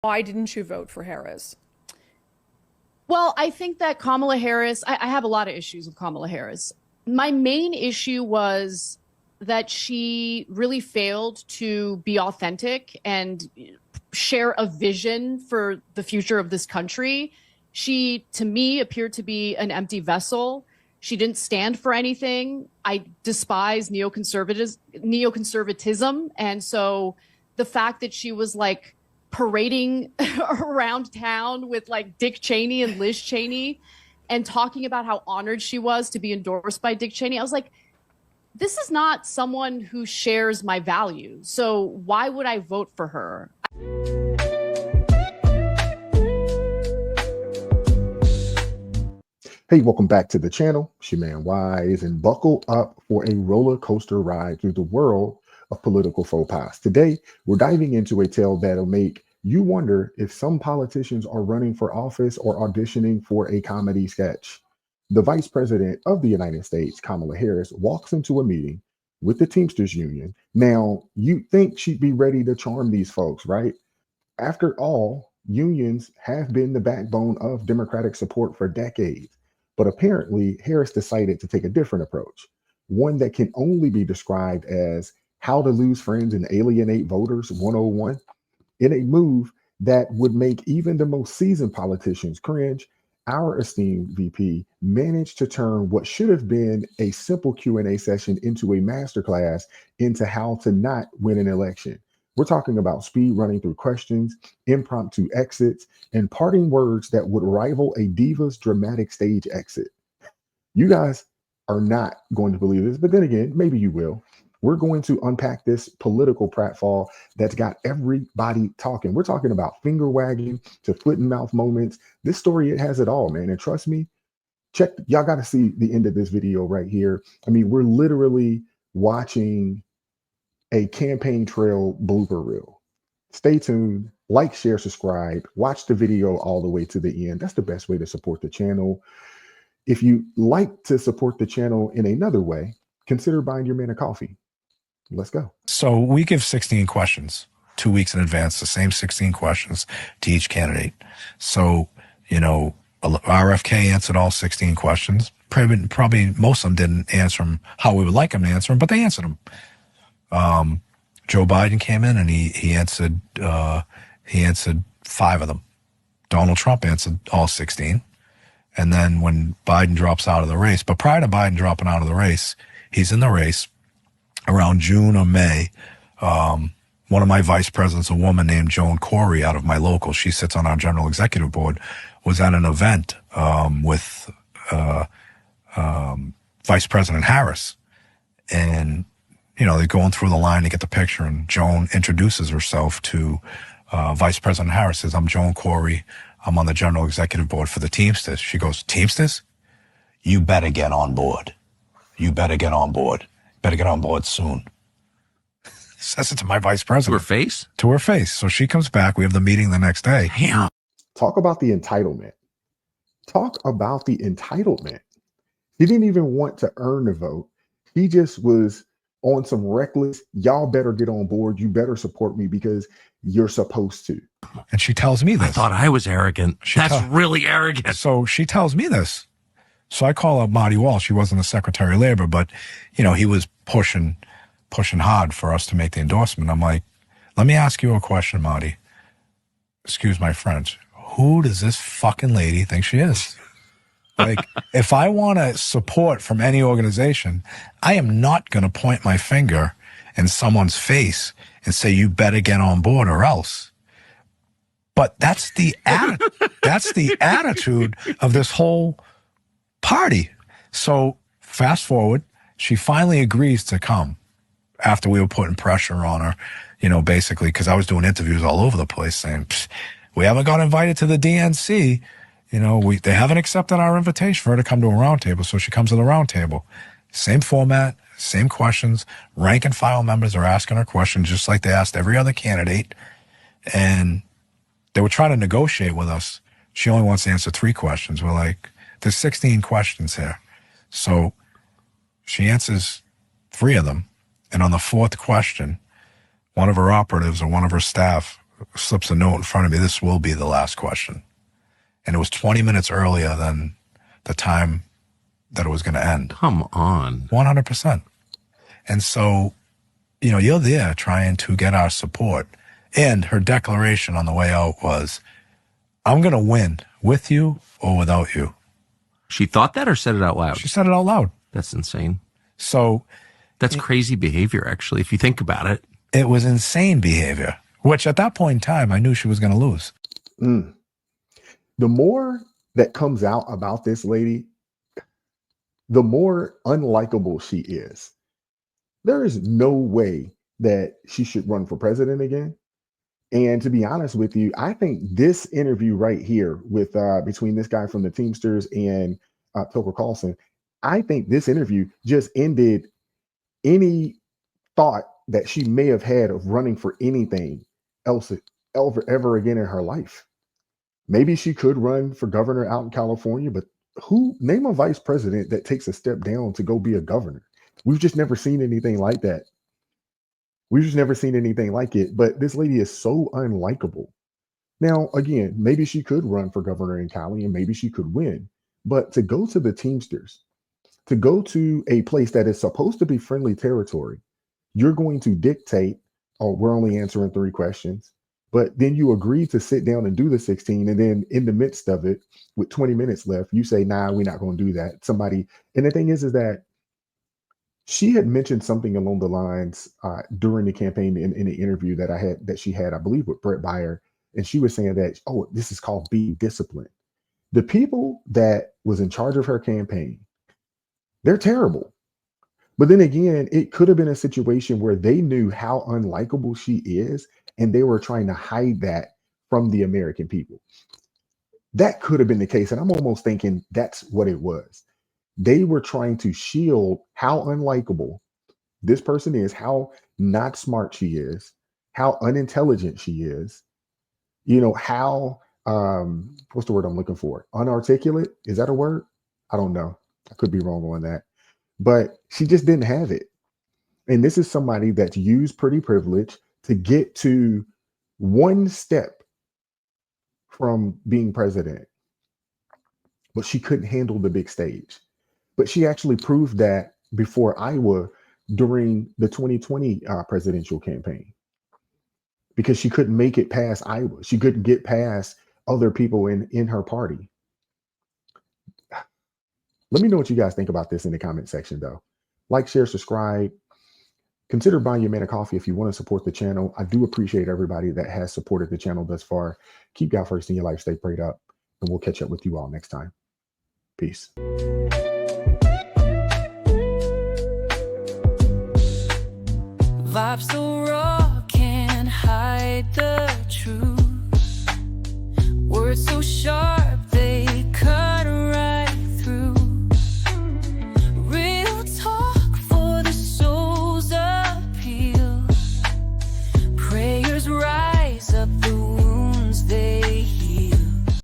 Why didn't you vote for Harris? Well, I think that Kamala Harris, I have a lot of issues with Kamala Harris. My main issue was that she really failed to be authentic and share a vision for the future of this country. She, to me, appeared to be an empty vessel. She didn't stand for anything. I despise neoconservatism. And so the fact that she was like parading around town with like Dick Cheney and Liz Cheney and talking about how honored she was to be endorsed by Dick Cheney, I was like, this is not someone who shares my values. So why would I vote for her? Hey, welcome back to the channel. It's your man Wise, and buckle up for a roller coaster ride through the world of political faux pas. Today, we're diving into a tale that'll make you wonder if some politicians are running for office or auditioning for a comedy sketch. The Vice President of the United States, Kamala Harris, walks into a meeting with the Teamsters Union. Now, you'd think she'd be ready to charm these folks, right? After all, unions have been the backbone of Democratic support for decades. But apparently, Harris decided to take a different approach, one that can only be described as how to lose friends and alienate voters 101. In a move that would make even the most seasoned politicians cringe, our esteemed VP managed to turn what should have been a simple Q&A session into a masterclass into how to not win an election. We're talking about speed running through questions, impromptu exits, and parting words that would rival a diva's dramatic stage exit. You guys are not going to believe this, but then again, maybe you will. We're going to unpack this political pratfall that's got everybody talking. We're talking about finger wagging to foot and mouth moments. This story, it has it all, man. And trust me, y'all got to see the end of this video right here. I mean, we're literally watching a campaign trail blooper reel. Stay tuned, like, share, subscribe, watch the video all the way to the end. That's the best way to support the channel. If you like to support the channel in another way, consider buying your man a coffee. Let's go. So we give 16 questions 2 weeks in advance, the same 16 questions to each candidate. So, you know, RFK answered all 16 questions. Probably most of them didn't answer them how we would like them to answer them, but they answered them. Joe Biden came in and he answered 5 of them. Donald Trump answered all 16. And then when Biden drops out of the race, but prior to Biden dropping out of the race, he's in the race around June or May. One of my vice presidents, a woman named Joan Corey out of my local, she sits on our general executive board, was at an event with Vice President Harris. And you know, they're going through the line to get the picture, and Joan introduces herself to Vice President Harris, says, "I'm Joan Corey. I'm on the General Executive Board for the Teamsters." She goes, "Teamsters? You better get on board. You better get on board. Better get on board soon." Says it to my Vice President. To her face? To her face. So she comes back. We have the meeting the next day. Yeah. Talk about the entitlement. Talk about the entitlement. He didn't even want to earn the vote. He just was on some reckless, y'all better get on board. You better support me because you're supposed to. And she tells me this. I thought I was arrogant. That's really arrogant. So she tells me this. So I call up Marty Walsh. He wasn't the Secretary of Labor, but, you know, he was pushing hard for us to make the endorsement. I'm like, let me ask you a question, Marty. Excuse my French. Who does this fucking lady think she is? Like, if I want to support from any organization, I am not going to point my finger in someone's face and say, you better get on board or else. But that's the attitude of this whole party. So fast forward, she finally agrees to come after we were putting pressure on her, you know, basically, because I was doing interviews all over the place saying, we haven't got invited to the DNC. You know, they haven't accepted our invitation for her to come to a roundtable, so she comes to the roundtable. Same format, same questions. Rank and file members are asking her questions just like they asked every other candidate. And they were trying to negotiate with us. She only wants to answer 3 questions. We're like, there's 16 questions here. So she answers 3 of them. And on the 4th question, one of her operatives or one of her staff slips a note in front of me. This will be the last question. And it was 20 minutes earlier than the time that it was going to end. Come on. 100%. And so, you know, you're there trying to get our support. And her declaration on the way out was, I'm going to win with you or without you. She thought that or said it out loud? She said it out loud. That's insane. So that's crazy behavior, actually, if you think about it. It was insane behavior, which at that point in time, I knew she was going to lose. The more that comes out about this lady, the more unlikable she is. There is no way that she should run for president again. And to be honest with you, I think this interview right here with between this guy from the Teamsters and Tucker Carlson, I think this interview just ended any thought that she may have had of running for anything else ever again in her life. Maybe she could run for governor out in California, but name a vice president that takes a step down to go be a governor? We've just never seen anything like that. We've just never seen anything like it. But this lady is so unlikable. Now, again, maybe she could run for governor in Cali and maybe she could win. But to go to the Teamsters, to go to a place that is supposed to be friendly territory, you're going to dictate, oh, we're only answering 3 questions. But then you agree to sit down and do the 16. And then in the midst of it, with 20 minutes left, you say, nah, we're not going to do that. And the thing is that she had mentioned something along the lines during the campaign in the interview that she had, I believe, with Brett Baier. And she was saying that, oh, this is called being disciplined. The people that was in charge of her campaign, they're terrible. But then again, it could have been a situation where they knew how unlikable she is, and they were trying to hide that from the American people. That could have been the case. And I'm almost thinking that's what it was. They were trying to shield how unlikable this person is, how not smart she is, how unintelligent she is, you know, how, what's the word I'm looking for? Unarticulate? Is that a word? I don't know. I could be wrong on that. But she just didn't have it. And this is somebody that's used pretty privilege to get to one step from being president. But she couldn't handle the big stage. But she actually proved that before Iowa during the 2020 presidential campaign, because she couldn't make it past Iowa. She couldn't get past other people in her party. Let me know what you guys think about this in the comment section, though. Like, share, subscribe. Consider buying your man a coffee if you want to support the channel. I do appreciate everybody that has supported the channel thus far. Keep God first in your life. Stay prayed up. And we'll catch up with you all next time. Peace. Vibes so raw, can't hide the truth. Words so sharp.